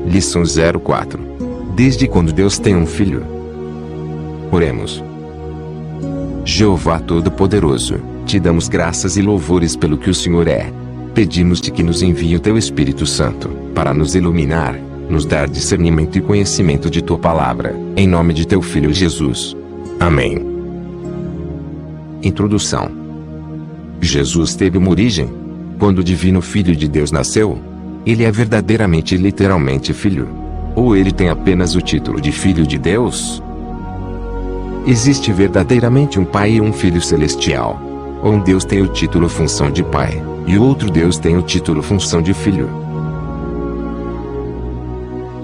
Lição 04. Desde quando Deus tem um filho? Oremos. Jeová Todo-Poderoso, te damos graças e louvores pelo que o Senhor é. Pedimos-te que nos envie o teu Espírito Santo, para nos iluminar, nos dar discernimento e conhecimento de tua palavra, em nome de teu Filho Jesus. Amém. Introdução. Jesus teve uma origem. Quando o Divino Filho de Deus nasceu, ele é verdadeiramente e literalmente filho? Ou ele tem apenas o título de Filho de Deus? Existe verdadeiramente um Pai e um Filho celestial. Ou um Deus tem o título função de Pai, e o outro Deus tem o título função de Filho.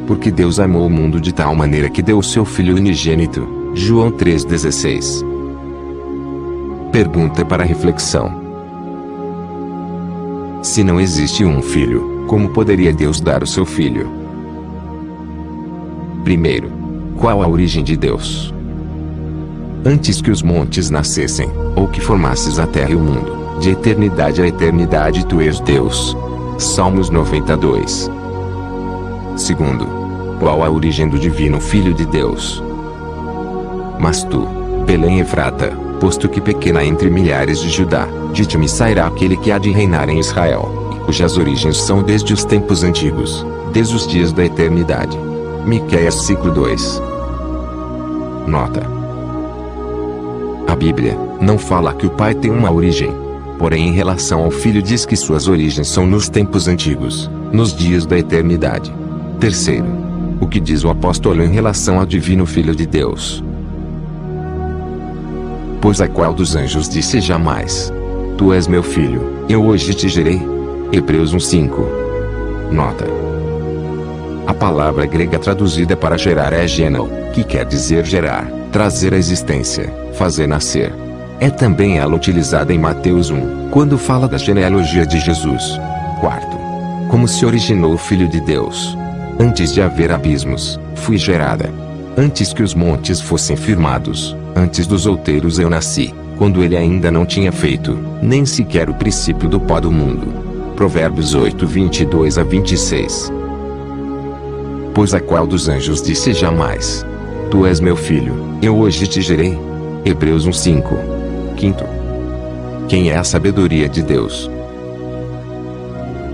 Porque Deus amou o mundo de tal maneira que deu o seu Filho unigênito. João 3,16. Pergunta para reflexão. Se não existe um filho, como poderia Deus dar o seu filho? Primeiro, qual a origem de Deus? Antes que os montes nascessem, ou que formasses a terra e o mundo, de eternidade a eternidade tu és Deus. Salmos 92. Segundo, qual a origem do Divino Filho de Deus? Mas tu, Belém Efrata, posto que pequena entre milhares de Judá, de ti me sairá aquele que há de reinar em Israel, e cujas origens são desde os tempos antigos, desde os dias da eternidade. Miqueias ciclo 2. Nota. A Bíblia não fala que o Pai tem uma origem. Porém, em relação ao Filho diz que suas origens são nos tempos antigos, nos dias da eternidade. Terceiro, o que diz o apóstolo em relação ao Divino Filho de Deus? Pois a qual dos anjos disse jamais: Tu és meu filho, eu hoje te gerei? Hebreus 1:5. Nota. A palavra grega traduzida para gerar é gênao, que quer dizer gerar, trazer à existência, fazer nascer. É também ela utilizada em Mateus 1, quando fala da genealogia de Jesus. Quarto, como se originou o Filho de Deus? Antes de haver abismos, fui gerada. Antes que os montes fossem firmados, antes dos outeiros eu nasci, quando ele ainda não tinha feito, nem sequer o princípio do pó do mundo. Provérbios 8, 22-26. Pois a qual dos anjos disse jamais: Tu és meu filho, eu hoje te gerei? Hebreus 1:5. Quinto, quem é a sabedoria de Deus?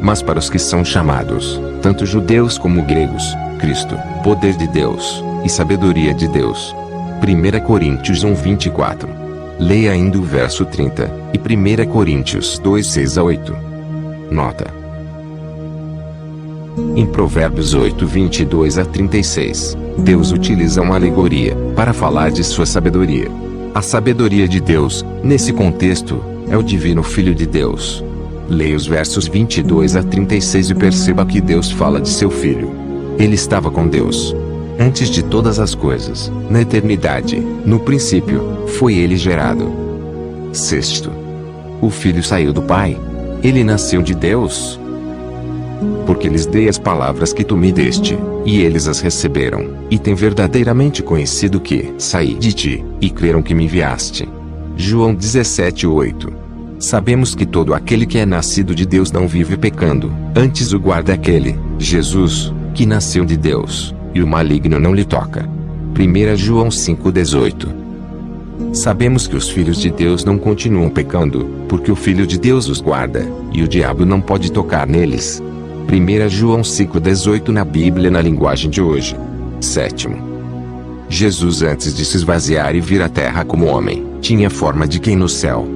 Mas para os que são chamados, tanto judeus como gregos, Cristo, poder de Deus, e sabedoria de Deus. 1 Coríntios 1:24. Leia ainda o verso 30, e 1 Coríntios 2:6-8. Nota. Em Provérbios 8, 22-36, Deus utiliza uma alegoria para falar de sua sabedoria. A sabedoria de Deus, nesse contexto, é o Divino Filho de Deus. Leia os versos 22-36 e perceba que Deus fala de seu Filho. Ele estava com Deus antes de todas as coisas, na eternidade, no princípio, foi ele gerado. Sexto, o Filho saiu do Pai. Ele nasceu de Deus. Porque lhes dei as palavras que tu me deste, e eles as receberam, e têm verdadeiramente conhecido que saí de ti, e creram que me enviaste. João 17:8. Sabemos que todo aquele que é nascido de Deus não vive pecando, antes o guarda aquele, Jesus, que nasceu de Deus, e o maligno não lhe toca. 1 João 5:18. Sabemos que os filhos de Deus não continuam pecando, porque o Filho de Deus os guarda, e o diabo não pode tocar neles. 1 João 5:18 na Bíblia na linguagem de hoje. Sétimo, Jesus antes de se esvaziar e vir à terra como homem, tinha forma de quem no céu?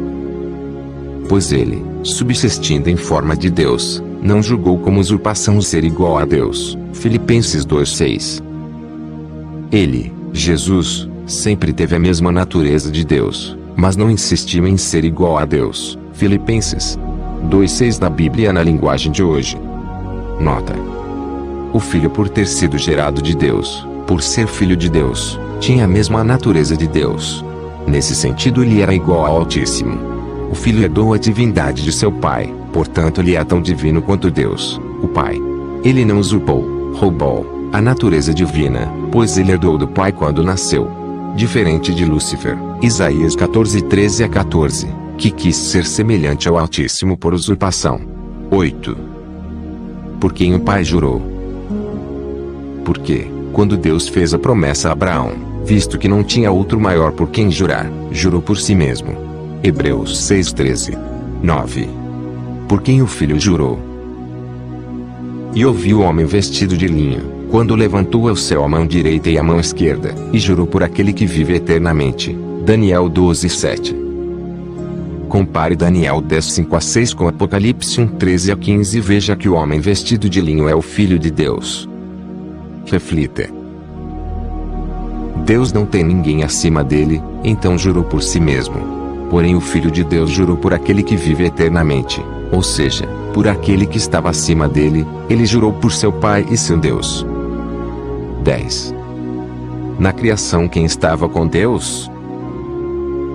Pois ele, subsistindo em forma de Deus, não julgou como usurpação o ser igual a Deus. Filipenses 2:6. Ele, Jesus, sempre teve a mesma natureza de Deus, mas não insistiu em ser igual a Deus. Filipenses 2:6 da Bíblia na linguagem de hoje. Nota. O Filho, por ter sido gerado de Deus, por ser filho de Deus, tinha a mesma natureza de Deus. Nesse sentido ele era igual ao Altíssimo. O Filho herdou a divindade de seu Pai, portanto ele é tão divino quanto Deus, o Pai. Ele não usurpou, roubou, a natureza divina, pois ele herdou do Pai quando nasceu. Diferente de Lúcifer, Isaías 14:13-14, que quis ser semelhante ao Altíssimo por usurpação. 8. Por quem o Pai jurou. Porque, quando Deus fez a promessa a Abraão, visto que não tinha outro maior por quem jurar, jurou por si mesmo. Hebreus 6:13. 9. Por quem o Filho jurou. E ouviu o homem vestido de linho, quando levantou ao céu a mão direita e a mão esquerda, e jurou por aquele que vive eternamente. Daniel 12:7. Compare Daniel 10:5-6 com Apocalipse 1:13-15 e veja que o homem vestido de linho é o Filho de Deus. Reflita. Deus não tem ninguém acima dele, então jurou por si mesmo. Porém o Filho de Deus jurou por aquele que vive eternamente, ou seja, por aquele que estava acima dele, ele jurou por seu Pai e seu Deus. 10. Na criação quem estava com Deus?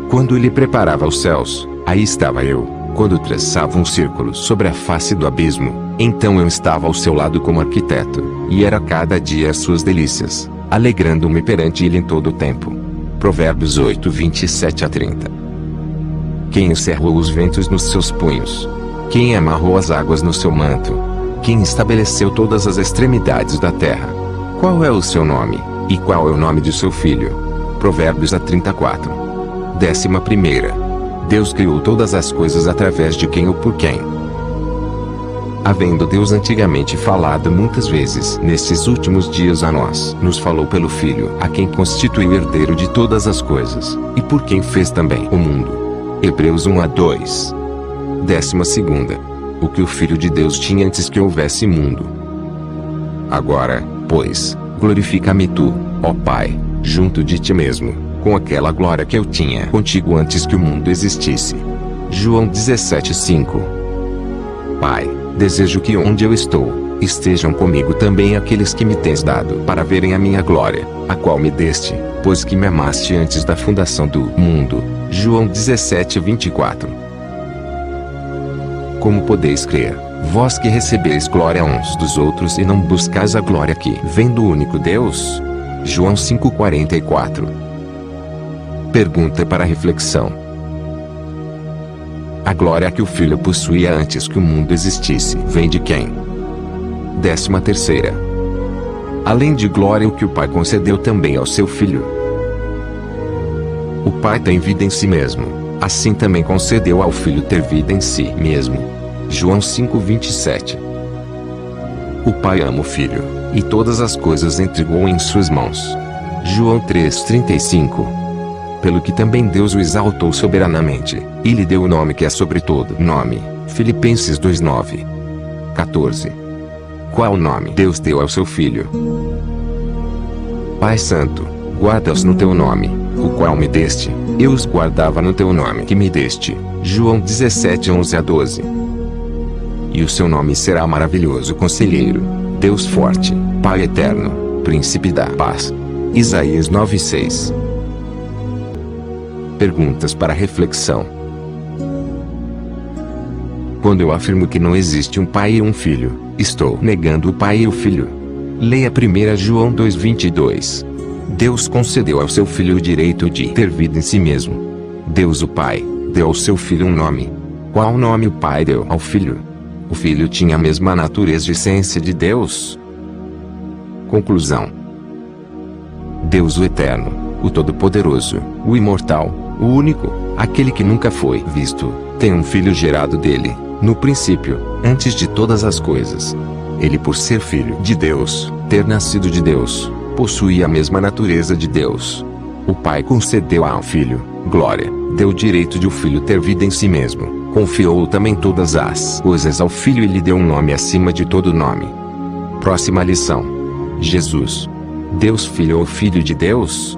Quando ele preparava os céus, aí estava eu. Quando traçava um círculo sobre a face do abismo, então eu estava ao seu lado como arquiteto, e era cada dia as suas delícias, alegrando-me perante ele em todo o tempo. Provérbios 8:27-30. Quem encerrou os ventos nos seus punhos? Quem amarrou as águas no seu manto? Quem estabeleceu todas as extremidades da terra? Qual é o seu nome, e qual é o nome de seu filho? Provérbios 34. 11ª. Deus criou todas as coisas através de quem ou por quem? Havendo Deus antigamente falado muitas vezes nesses últimos dias a nós, nos falou pelo Filho, a quem constituiu herdeiro de todas as coisas, e por quem fez também o mundo. Hebreus 1:2. 12ª. O que o Filho de Deus tinha antes que houvesse mundo. Agora, pois, glorifica-me tu, ó Pai, junto de ti mesmo, com aquela glória que eu tinha contigo antes que o mundo existisse. João 17:5. Pai, desejo que onde eu estou, estejam comigo também aqueles que me tens dado para verem a minha glória, a qual me deste, pois que me amaste antes da fundação do mundo. João 17:24. Como podeis crer, vós que recebeis glória uns dos outros e não buscais a glória que vem do único Deus? João 5:44. Pergunta para reflexão. A glória que o Filho possuía antes que o mundo existisse vem de quem? 13ª. Além de glória o que o Pai concedeu também ao seu Filho. O Pai tem vida em si mesmo, assim também concedeu ao Filho ter vida em si mesmo. João 5:27. O Pai ama o Filho, e todas as coisas entregou em suas mãos. João 3:35. Pelo que também Deus o exaltou soberanamente, e lhe deu o nome que é sobre todo nome. Filipenses 2:9. 14. Qual nome Deus deu ao seu Filho? Pai Santo, guarda-os no teu nome, o qual me deste, eu os guardava no teu nome que me deste. João 17:11-12. E o seu nome será maravilhoso Conselheiro, Deus forte, Pai eterno, Príncipe da paz. Isaías 9:6. Perguntas para reflexão. Quando eu afirmo que não existe um pai e um filho, estou negando o pai e o filho. Leia 1 João 2:22. Deus concedeu ao seu filho o direito de ter vida em si mesmo. Deus o Pai deu ao seu filho um nome. Qual nome o Pai deu ao filho? O filho tinha a mesma natureza e essência de Deus? Conclusão. Deus o Eterno, o Todo-Poderoso, o Imortal, o Único, aquele que nunca foi visto, tem um filho gerado dele, no princípio, antes de todas as coisas. Ele, por ser filho de Deus, ter nascido de Deus, possuía a mesma natureza de Deus. O Pai concedeu ao Filho glória, deu o direito de o Filho ter vida em si mesmo, confiou também todas as coisas ao Filho e lhe deu um nome acima de todo nome. Próxima lição. Jesus. Deus Filho ou Filho de Deus?